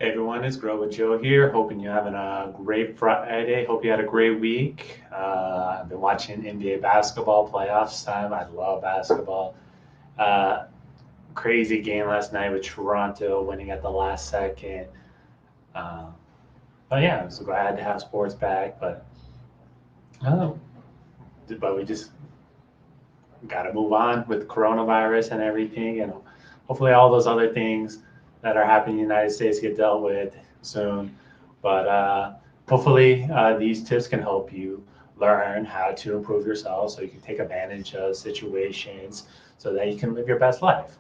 Hey everyone, it's Grow with Joe here. Hoping you're having a great Friday. Hope you had a great week. I've been watching NBA basketball playoffs time. I love basketball. Uh, Crazy game last night with Toronto winning at the last second. Uh, but yeah, I'm so glad to have sports back. Uh, but we just got to move on with coronavirus and everything, and hopefully all those other things that are happening in the United States get dealt with soon. But hopefully these tips can help you learn how to improve yourself so you can take advantage of situations so that you can live your best life.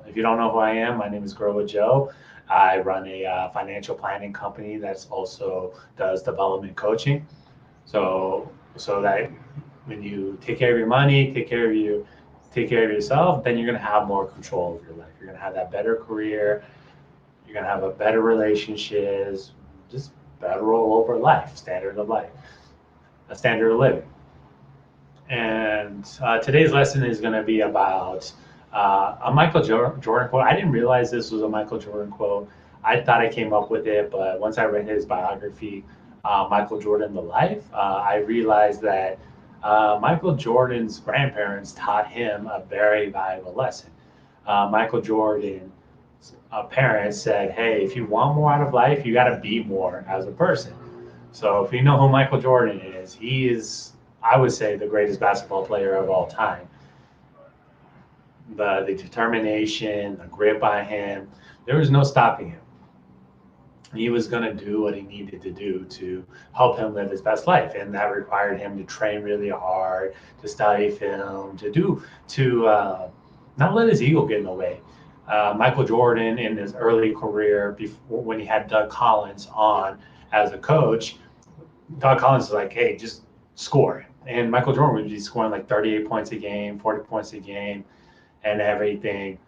If you don't know who I am, my name is Grow with Joe. I run a financial planning company that's also does development coaching. So that when you take care of your money, take care of yourself, then you're gonna have more control of your life. You're gonna have that better career. You're gonna have a better relationships, just better all over life, a standard of living. And today's lesson is going to be about a Jordan quote. I didn't realize this was a Michael Jordan quote. I thought I came up with it, but once I read his biography, Michael Jordan, The Life, I realized that Michael Jordan's grandparents taught him a very valuable lesson. Michael Jordan's parents said, hey, if you want more out of life, you got to be more as a person. So if you know who Michael Jordan is, he is, I would say, the greatest basketball player of all time. The determination, the grit by him, there was no stopping him. He was going to do what he needed to do to help him live his best life, and that required him to train really hard, to study film, to not let his ego get in the way. Michael Jordan, in his early career, before when he had Doug Collins on as a coach, Doug Collins is like, hey, just score. And Michael Jordan would be scoring like 38 points a game, 40 points a game, and everything.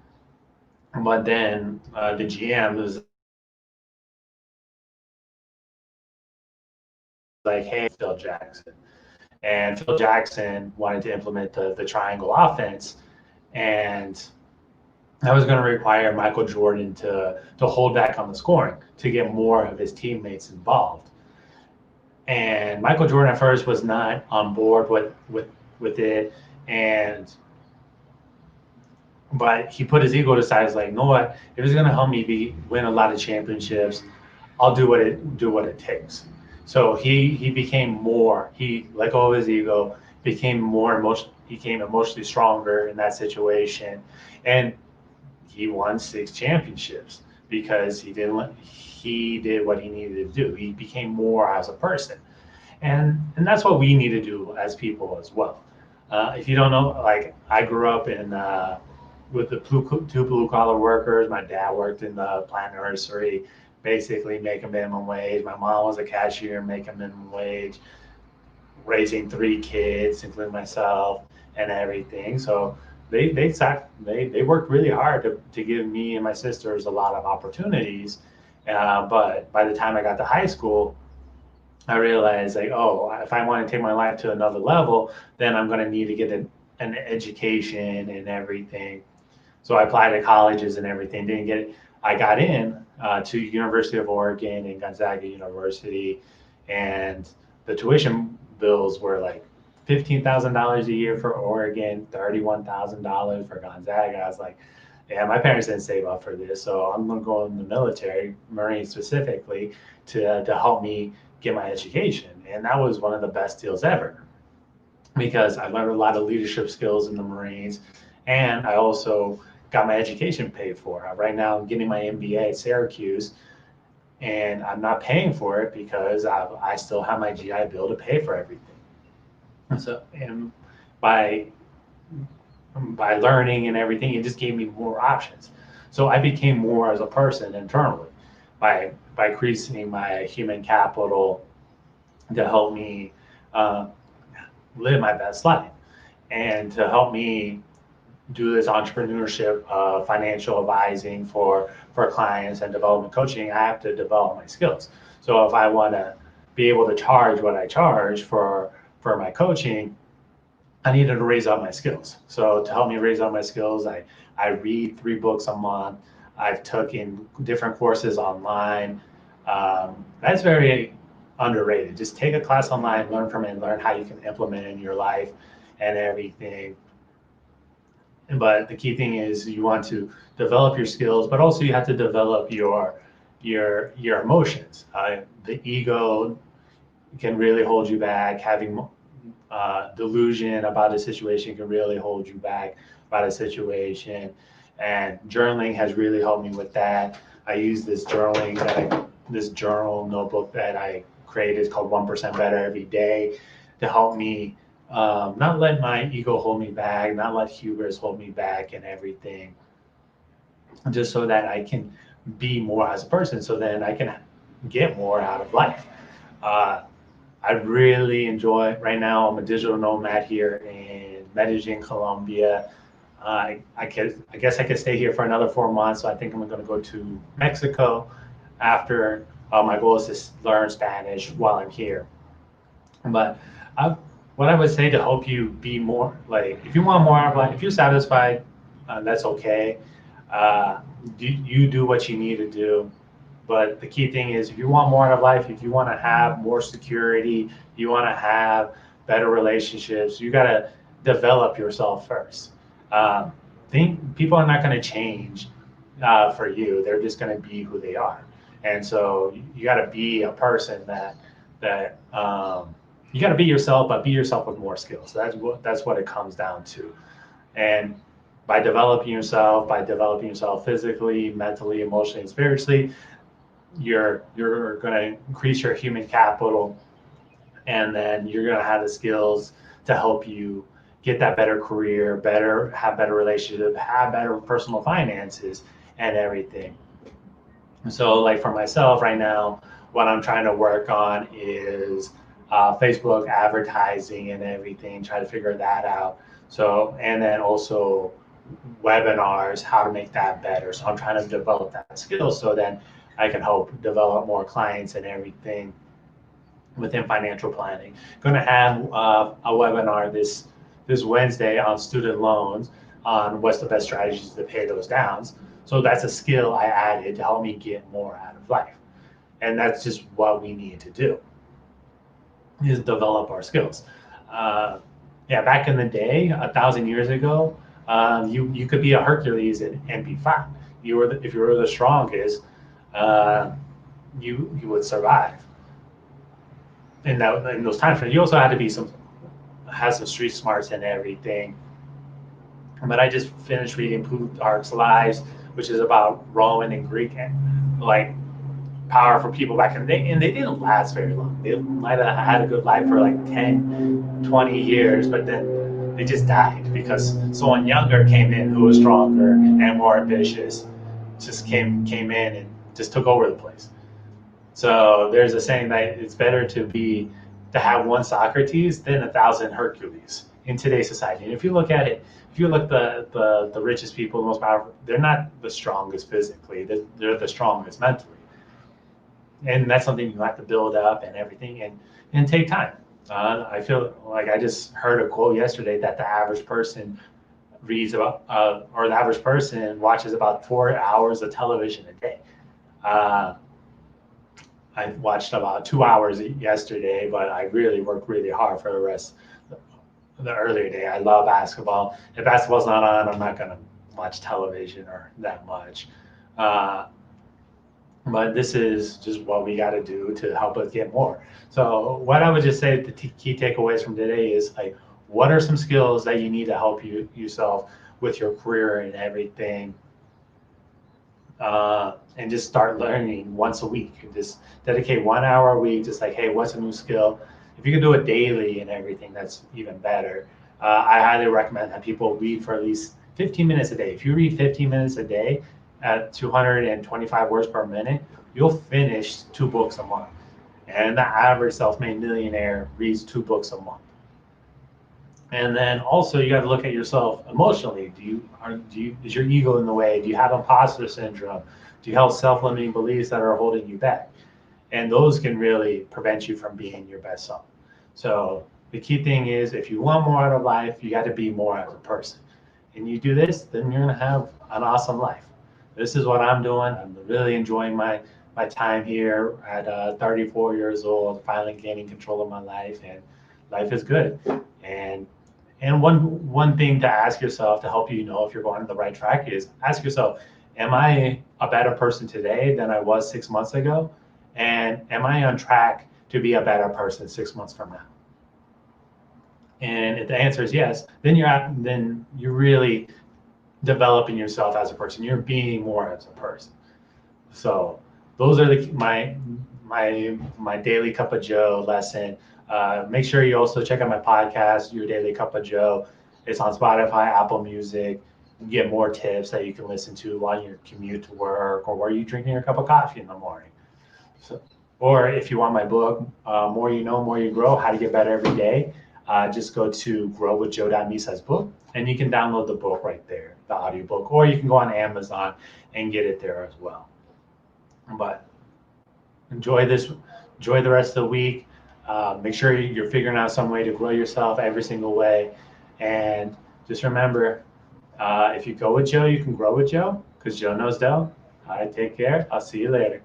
But then the GM was like, hey, Phil Jackson. And Phil Jackson wanted to implement the triangle offense. And that was going to require Michael Jordan to hold back on the scoring to get more of his teammates involved. And Michael Jordan at first was not on board with it, and but he put his ego aside. He's like, you know what? If it's gonna help me win a lot of championships, I'll do what it takes. So he became more. He let go of his ego, became emotionally stronger in that situation, and he won 6 championships because he did what he needed to do. He became more as a person, and that's what we need to do as people as well. If you don't know, like I grew up in with the two blue collar workers. My dad worked in the plant nursery, basically making minimum wage. My mom was a cashier, making minimum wage, raising 3 kids, including myself and everything. So they worked really hard to give me and my sisters a lot of opportunities. But by the time I got to high school, I realized like, oh, if I want to take my life to another level, then I'm going to need to get an education and everything. So I applied to colleges and everything. Didn't get it. I got in to University of Oregon and Gonzaga University, and the tuition bills were like $15,000 a year for Oregon, $31,000 for Gonzaga. I was like, yeah, my parents didn't save up for this, so I'm gonna go in the military, Marine specifically, to help me get my education. And that was one of the best deals ever because I learned a lot of leadership skills in the Marines, and I also got my education paid for. Right now, I'm getting my MBA at Syracuse, and I'm not paying for it because I still have my GI Bill to pay for everything. And by by learning and everything, it just gave me more options. So I became more as a person internally by increasing my human capital to help me uh, live my best life and to help me do this entrepreneurship, financial advising for clients and development coaching. I have to develop my skills. So if I want to be able to charge what I charge for my coaching, I needed to raise up my skills. So to help me raise up my skills, I read 3 books a month. I've taken different courses online. That's very underrated. Just take a class online, learn from it, learn how you can implement it in your life and everything. But the key thing is you want to develop your skills, but also you have to develop your emotions. The ego can really hold you back. Having delusion about a situation can really hold you back about a situation. And journaling has really helped me with that. I use this journal notebook that I created. It's called 1% Better Every Day to help me not let my ego hold me back, not let hubris hold me back and everything, just so that I can be more as a person, so then I can get more out of life. Uh, I really enjoy right now. I'm a digital nomad here in Medellin, Colombia. I guess I could stay here for another 4 months. So I think I'm going to go to Mexico after. My goal is to learn Spanish while I'm here. But I, what I would say to help you be more like, if you want more out of life, if you're satisfied, that's okay. Uh, you do what you need to do. But the key thing is, if you want more out of life, if you want to have more security, you want to have better relationships, you got to develop yourself first. Um, think people are not going to change for you; they're just going to be who they are. And so you got to be a person that you got to be yourself, but be yourself with more skills. So that's what it comes down to. And by developing yourself physically, mentally, emotionally, and spiritually, you're going to increase your human capital, and then you're going to have the skills to help you get that better career, have better relationship, have better personal finances and everything. So like for myself right now, what I'm trying to work on is Facebook advertising and everything, try to figure that out. So, and then also webinars, how to make that better. So I'm trying to develop that skill so then I can help develop more clients and everything within financial planning. Going to have a webinar this Wednesday on student loans, on what's the best strategies to pay those down. So that's a skill I added to help me get more out of life. And that's just what we need to do, is develop our skills. Uh, yeah, back in the day, 1,000 years ago, you could be a Hercules and be fine. If you were the strongest, uh, you would survive. In those times, you also had to be have some street smarts and everything. But I just finished reading Plutarch's Lives, which is about Roman and Greek and like powerful people back in the day, and they didn't last very long. They might have had a good life for like 10, 20 years, but then they just died because someone younger came in who was stronger and more ambitious, just came in and just took over the place. So there's a saying that it's better to have one Socrates than 1,000 Hercules in today's society. And if you look at it, if you look the richest people, the most powerful, they're not the strongest physically. They're the strongest mentally, and that's something you have to build up and everything, and take time. I feel like I just heard a quote yesterday that the average person or the average person watches about 4 hours of television a day. Uh, I watched about 2 hours yesterday, but I really worked really hard for the rest of the earlier day. I love basketball. If basketball's not on, I'm not gonna watch television or that much. Uh, but this is just what we got to do to help us get more. So what I would just say, the key takeaways from today is like, what are some skills that you need to help yourself with your career and everything, and just start learning once a week. And just dedicate 1 hour a week, just like, hey, what's a new skill? If you can do it daily and everything, that's even better. I highly recommend that people read for at least 15 minutes a day. If you read 15 minutes a day at 225 words per minute, you'll finish 2 books a month. And the average self-made millionaire reads 2 books a month. And then also you got to look at yourself emotionally. Is your ego in the way? Do you have imposter syndrome? Do you have self-limiting beliefs that are holding you back? And those can really prevent you from being your best self. So the key thing is, if you want more out of life, you got to be more as a person. And you do this, then you're gonna have an awesome life. this is what I'm doing. I'm really enjoying my time here at 34 years old, finally gaining control of my life, and life is good. And one thing to ask yourself to help you know if you're going on the right track is ask yourself, am I a better person today than I was 6 months ago? And am I on track to be a better person 6 months from now? And if the answer is yes, then you're really developing yourself as a person. You're being more as a person. So those are my daily cup of Joe lesson. Make sure you also check out my podcast, Your Daily Cup of Joe. It's on Spotify, Apple Music. You get more tips that you can listen to while you commute to work or while you're drinking your cup of coffee in the morning. So, or if you want my book, More You Know, More You Grow, How to Get Better Every Day, just go to growwithjoe.me/says book, and you can download the book right there, the audiobook, or you can go on Amazon and get it there as well. But enjoy this, enjoy the rest of the week. Make sure you're figuring out some way to grow yourself every single way. And just remember, if you go with Joe, you can grow with Joe, because Joe knows Joe. All right, take care. I'll see you later.